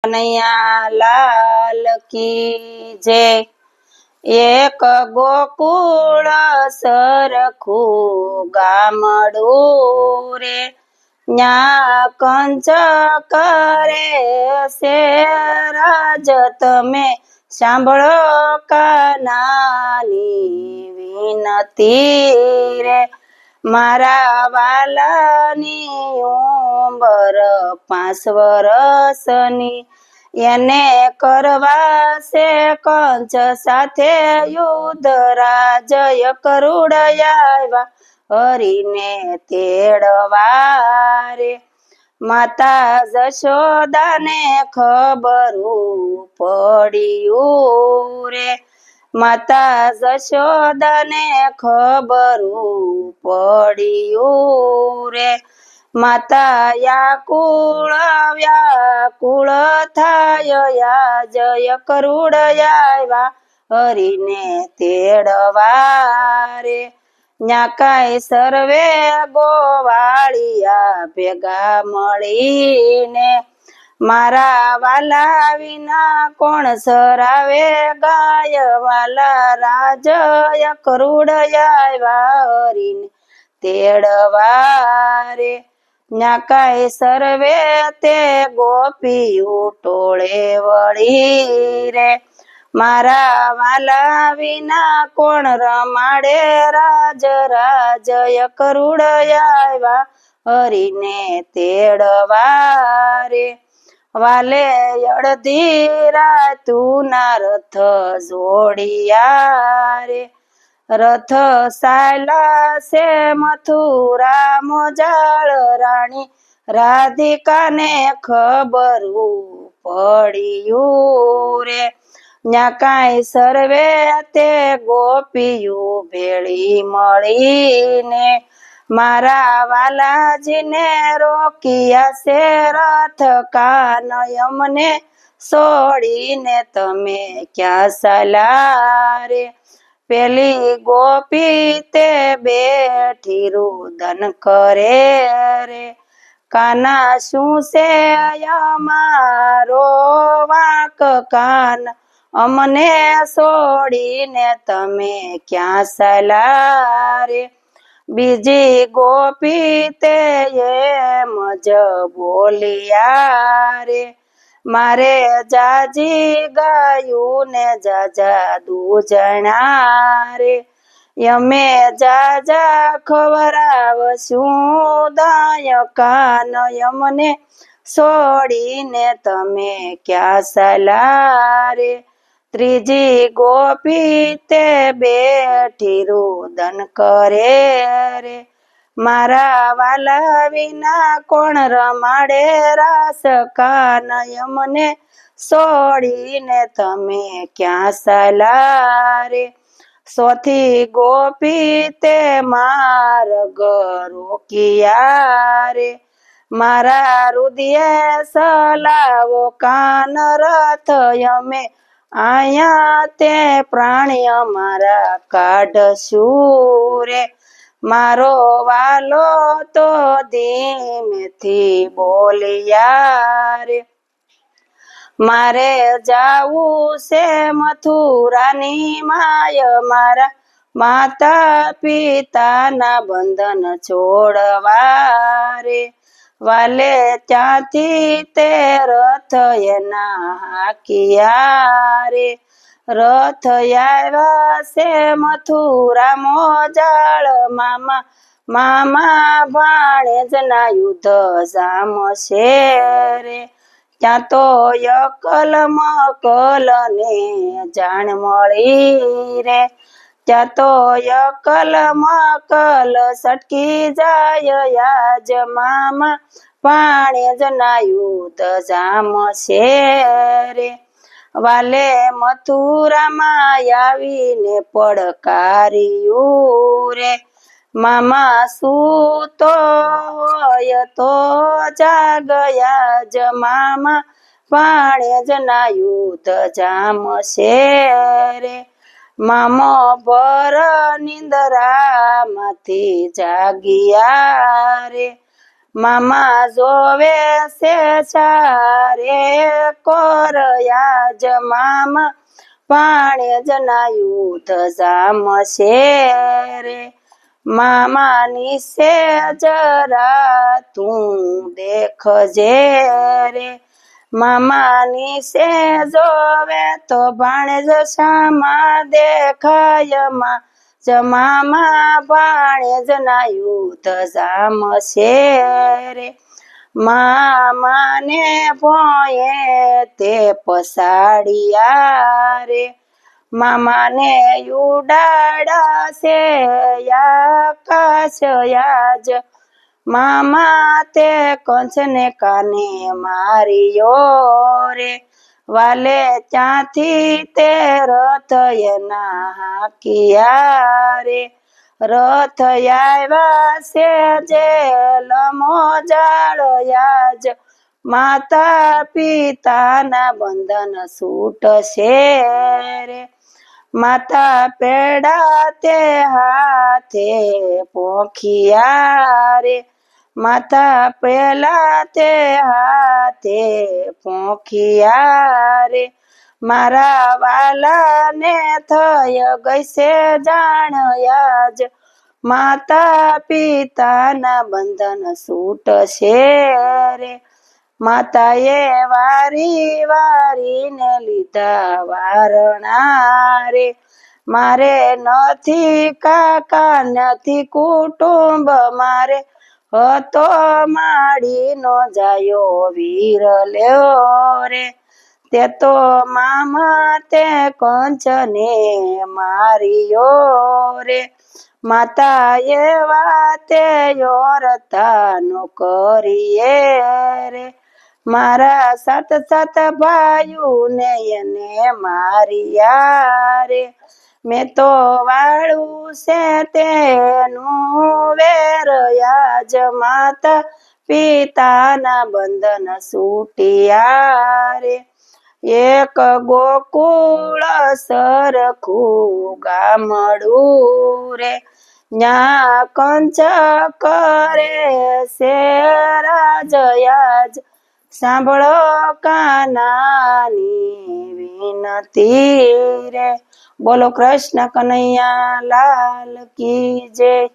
કનૈયા લાલ કી જય। એક ગોકુળ સરખું ગામડું રે, ન્યા કંચ કરે છે રાજ તમે સાંભળો કાનાની વિનતી રે। મારા વાલાની ઉંબર 5 વરસની, એને કરવા છે કંચ સાથે યુદ્ધ। રાજય કરુડ આવ્યા હરીને તેડવા રે। માતા જશોદાને ખબરું પડ્યું રે, માતા જશોદાને ખબરું પડ્યું રે। માતા વ્યાકુળ વ્યાકુળ થાય, જય કરુડ આવ્યા હરીને તેડવા રે। ન્યા કાંઈ સર્વે ગોવાળિયા ભેગા મળીને, મારા વાલા વિના કોણ સરાવે ગાય। વાલા રાજય કરુડ આવ્યા હરીને તેડવા રે। ન્યા કાંઈ સર્વે તે ગોપીયું ટોળે વળી રે, મારા વાલા વિના કોણ રમાડે રાજ। રાજય કરુડ આવ્યા હરીને તેડવા રે। વાલે અડધી રાતુના રથ જોડિયા રે, રથ સાયલા છે મથુરા મોજાળ, રાણી રાધિકાને ખબરું પડ્યું રે। ન્યા કાંઈ સર્વે તે ગોપીયું ભેળી મળીને, મારા વાલાજીને રોક્યા છે રથ। કાનયમને છોડીને તમે ક્યાં ચાલ્યા રે। પેલી ગોપી તે બેઠી રુદન કરે રે, કાના શું છે અમારો વાંક। કાન અમને છોડીને તમે ક્યાં ચાલ્યા રે। બીજી ગોપી તે એમ જ બોલ્યા રે, મારે જાજી ગાયું ને જાજા દૂજણા રે। અમે જાજા ખવરાવશું દાય, કાન અમને છોડીને તમે ક્યાં ચાલ્યા રે। ત્રીજી ગોપી તે બેઠી રુદન કરે રે, મારા વાલા વિના કોણ રમાડે રાસ। કાન અમને છોડીને તમે ક્યાં ચાલ્યા રે। ચોથી ગોપી તે માર્ગ રોકિયા રે, મારા રુદિએ સલાવો કાન રથ। અમે આયા તે પ્રાણી અમારા કાઢશું રે, મારો વાલો તો ધીમેથી બોલ્યા રે। મારે જાવું છે મથુરાની માય, મારા માતા પિતાના બંધન છોડવા રે। વાલે ત્યાંથી તે રથ એના હાંક્યા રે, રથ આવ્યા છે મથુરા મોજાળ। મામા મામા ભાણેજના યુદ્ધ જામશે રે, ત્યાં તો યકલ મકલ ને જાણ મળી રે। ત્યાં તો યકલ મકલ સટકી જાય, આજ મામા ભાણેજના યુદ્ધ જામશે રે। વાલે મથુરામાં આવીને પડકાર્યું રે, મામા સૂતો હોય તો જાગયા જ, મામા ભાણેજના યુદ્ધ જામશે રે। મામો ભર નિંદરામાંથી જાગ્યા રે, મામા જોવે છે ચારે કોરયાજ મામા ભાણેજ ના યુદ્ધ જામશે રે મામાની સે જરા તું દેખજે રે મામાની સે જોવે તો ભાણેજ શામા દેખાય મામા ભાણેજ ના યુદ્ધ જામશે રે મામાને ભોયે તે પસાડિયા રે મામાને ઉડાડાશે આકાશયાજ મામા તે કંસને કાને માર્યો રે વાલે ત્યાંથી તે રથ એના હાંકિયા રે રથ આવ્યા છે જેલમો જાળયાજ માતા પિતાના બંધન છૂટશે રે માતા પેડા તે હાથે પોખિયા રે માતા પેલા તે હાથે પોખિયા રે મારા વાલાને થય ગઈ છે જાણયાજ માતા પિતાના બંધન છૂટશે રે માતાએ વારી વારીને લીધા વારણા રે મારે નથી કાકા નથી કુટુંબ મારે હતો માડીનો જાયો વીર લ્યો રે તે તો મામા તે કંચને માર્યો રે માતા એવા તે યોરતાનો કરીએ રે મારા સાત સાત ભાઈઓને એને માર્યા રે મેં તો વાળું છે તેનું વેરયાજ માતા પિતાના બંધન છૂટિયા રે એક ગોકુળ સરખું ગામડું રે ન્યા કંચ કરે છે રાજયાજ સાંભળો કાનાની વિનતી રે બોલો કૃષ્ણ કનૈયા લાલ કી જય